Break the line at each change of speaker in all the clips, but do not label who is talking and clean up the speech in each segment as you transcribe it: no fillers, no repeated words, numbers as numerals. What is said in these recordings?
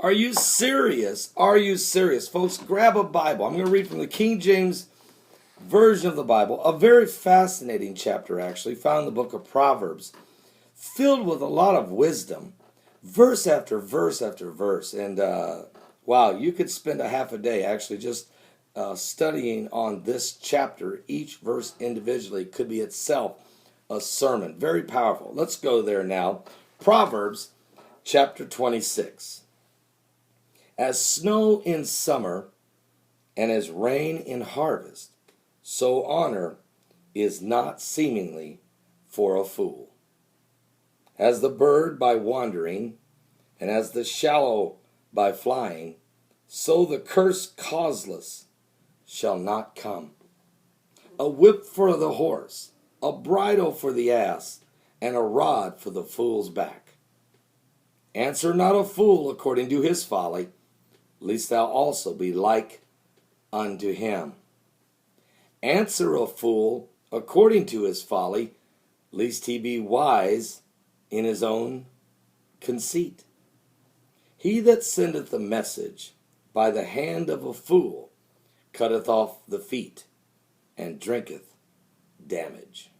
Are you serious? Are you serious? Folks, grab a Bible. I'm going to read from the King James Version of the Bible, a very fascinating chapter, actually, found in the book of Proverbs, filled with a lot of wisdom, verse after verse after verse. And wow, you could spend a half a day actually just studying on this chapter. Each verse individually could be itself a sermon. Very powerful. Let's go there now. Proverbs chapter 26. As snow in summer and as rain in harvest, so honor is not seemingly for a fool. As the bird by wandering, and as the shallow by flying, so the curse causeless shall not come. A whip for the horse, a bridle for the ass, and a rod for the fool's back. Answer not a fool according to his folly, lest thou also be like unto him. Answer a fool according to his folly, lest he be wise in his own conceit. He that sendeth a message by the hand of a fool cutteth off the feet, and drinketh damage.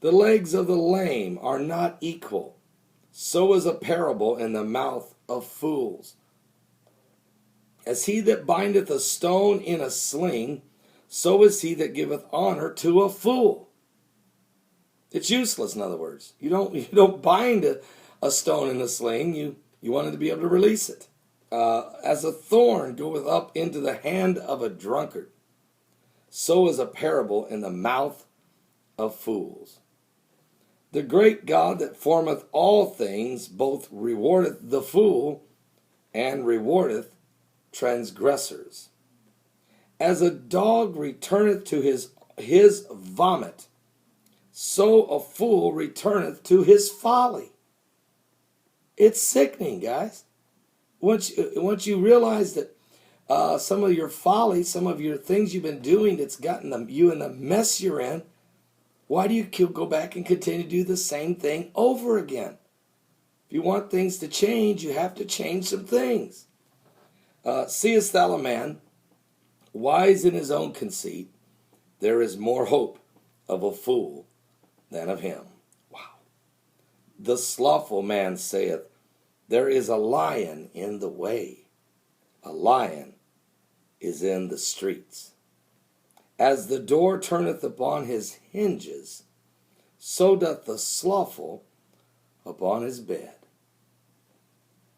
The legs of the lame are not equal, so is a parable in the mouth of fools. As he that bindeth a stone in a sling, so is he that giveth honor to a fool. It's useless, in other words. You don't bind a stone in a sling. You want to be able to release it. As a thorn goeth up into the hand of a drunkard, so is a parable in the mouth of fools. The great God that formeth all things both rewardeth the fool and rewardeth transgressors. As a dog returneth to his vomit, so a fool returneth to his folly. It's sickening, guys. Once you realize that some of your folly, some of your things you've been doing that's gotten you in the mess you're in, why do you go back and continue to do the same thing over again? If you want things to change, you have to change some things. Seest thou a man wise in his own conceit? There is more hope of a fool than of him. Wow. The slothful man saith, there is a lion in the way. A lion is in the streets. As the door turneth upon his hinges, so doth the slothful upon his bed.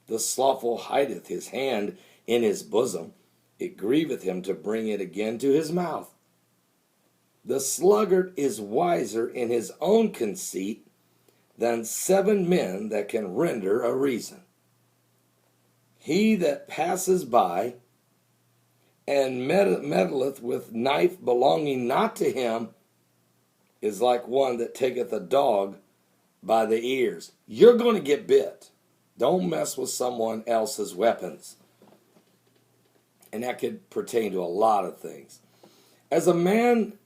The slothful hideth his hand in his bosom. It grieveth him to bring it again to his mouth. The sluggard is wiser in his own conceit than 7 men that can render a reason. He that passes by and meddleth with knife belonging not to him is like one that taketh a dog by the ears. You're going to get bit. Don't mess with someone else's weapons. And that could pertain to a lot of things. As a madman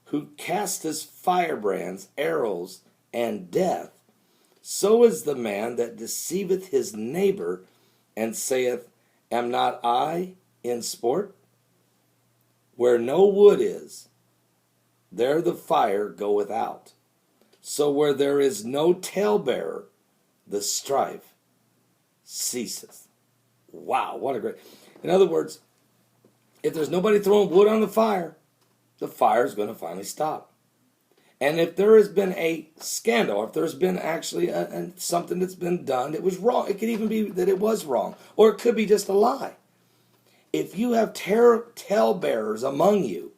who casteth firebrands, arrows, and death, so is the man that deceiveth his neighbor and saith, am not I in sport? Where no wood is, there the fire goeth out. So where there is no talebearer, the strife ceaseth. Wow, what a great... In other words, if there's nobody throwing wood on the fire is going to finally stop. And if there has been a scandal, if there's been actually something that's been done that was wrong, it could even be that it was wrong, or it could be just a lie. If you have talebearers among you,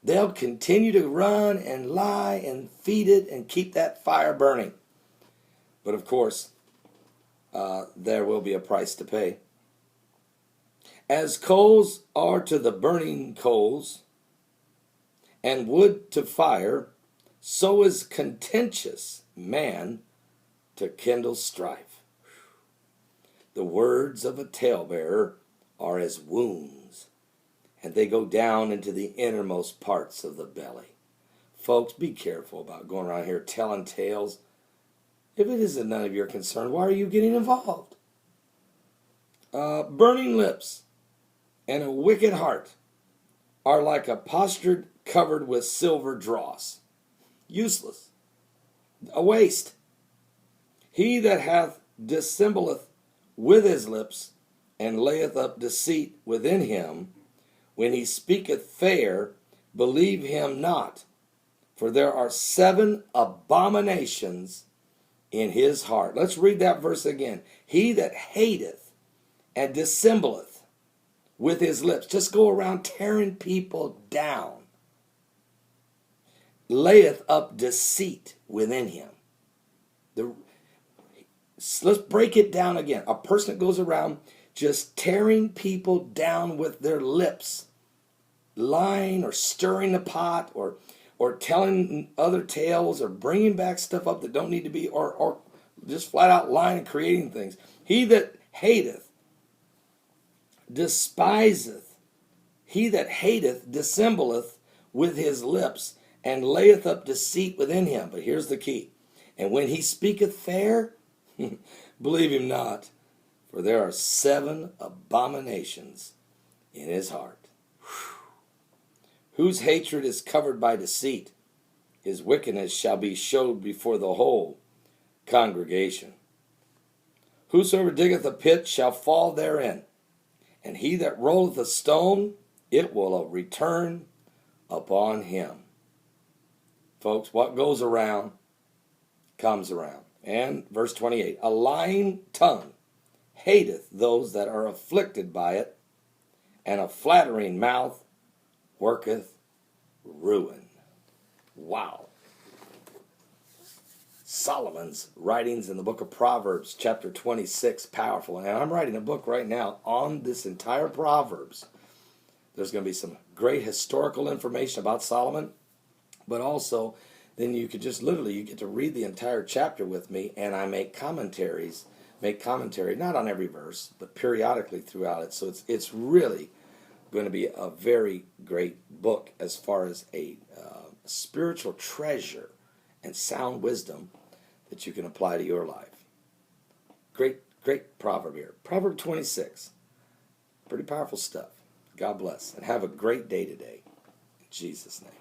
they'll continue to run and lie and feed it and keep that fire burning. But of course, there will be a price to pay. As coals are to the burning coals, and wood to fire, so is contentious man to kindle strife. The words of a talebearer are as wounds, and they go down into the innermost parts of the belly. Folks, be careful about going around here telling tales. If it isn't none of your concern, why are you getting involved? Burning lips and a wicked heart are like a potsherd covered with silver dross. Useless. A waste. He that hath dissembleth with his lips, and layeth up deceit within him, when he speaketh fair, believe him not. For there are 7 abominations in his heart. Let's read that verse again. He that hateth and dissembleth with his lips. Just go around tearing people down. Layeth up deceit within him. Let's break it down again. A person that goes around just tearing people down with their lips, lying or stirring the pot, or telling other tales, or bringing back stuff up that don't need to be, or just flat out lying and creating things. He that hateth, despiseth, he that hateth, dissembleth with his lips, and layeth up deceit within him. But here's the key. And when he speaketh fair, believe him not, for there are 7 abominations in his heart. Whose hatred is covered by deceit, his wickedness shall be showed before the whole congregation. Whosoever diggeth a pit shall fall therein, and he that rolleth a stone, it will return upon him. Folks, what goes around comes around. And verse 28, a lying tongue hateth those that are afflicted by it, and a flattering mouth worketh ruin. Wow. Solomon's writings in the book of Proverbs, chapter 26, powerful. And I'm writing a book right now on this entire Proverbs. There's going to be some great historical information about Solomon, but also then you could just literally, you get to read the entire chapter with me, and I make commentary, not on every verse, but periodically throughout it. So it's really going to be a very great book as far as a spiritual treasure and sound wisdom that you can apply to your life. Great proverb here. Proverb 26. Pretty powerful stuff. God bless. And have a great day today. In Jesus' name.